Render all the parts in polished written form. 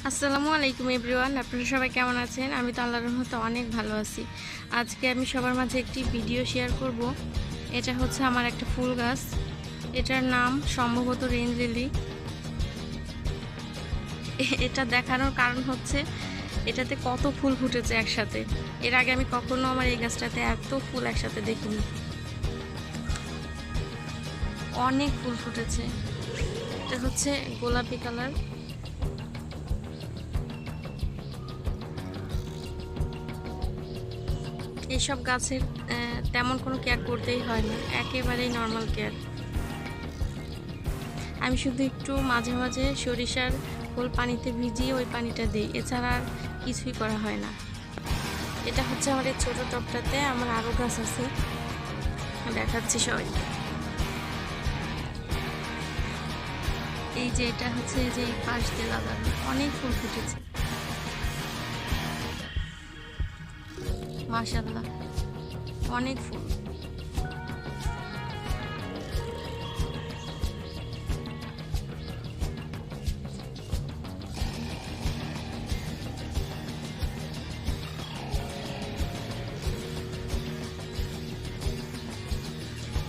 আসসালামু আলাইকুম এভরিওয়ান, আপনারা সবাই কেমন আছেন? আমি তো আল্লাহর রহমতে অনেক ভালো আছি। আজকে আমি সবার মাঝে একটি ভিডিও শেয়ার করব। এটা হচ্ছে আমার একটা ফুল গাছ। এটার নাম সম্ভবত রেইন লিলি। এটা দেখানোর কারণ হচ্ছে এটাতে কত ফুল ফুটেছে একসাথে। এর আগে আমি কখনো আমার এই গাছটাতে এত ফুল একসাথে দেখিনি। অনেক ফুল ফুটেছে। এটা হচ্ছে গোলাপি কালার। এইসব গাছের তেমন কোনো কেয়ার করতেই হয় না, একেবারেই নর্মাল কেয়ার। আমি শুধু একটু মাঝে মাঝে সরিষার খোল পানিতে ভিজিয়ে ওই পানিটা দিই, এছাড়া আর কিছুই করা হয় না। এটা হচ্ছে আমার এই ছোটো টবটাতে আমার আরও গাছ আছে, দেখাচ্ছি সবাইকে। এই যে এটা হচ্ছে যে পাশ দিয়ে লাগানো, অনেক ফুল ফুটেছে মাশাআল্লাহ, অনেক ফুল।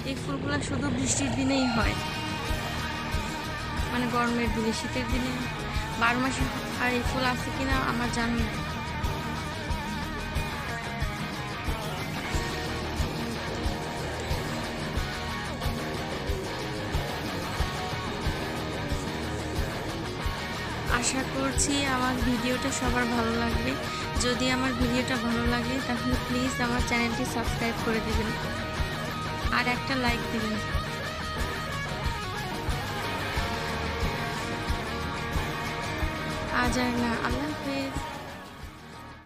এই ফুলগুলো শুধু বৃষ্টির দিনেই হয়, মানে গরমের দিনে, শীতের দিনে 12 মাসে আর এই ফুল আছে কিনা আমার জানা নেই। আশা করছি আমার ভিডিওটা সবার ভালো লাগবে। যদি আমার ভিডিওটা ভালো লাগে তাহলে প্লিজ আমার চ্যানেলটি সাবস্ক্রাইব করে দেবেন আর একটা লাইক দিবেন। আজ আর না, আল্লাহ হাফেজ।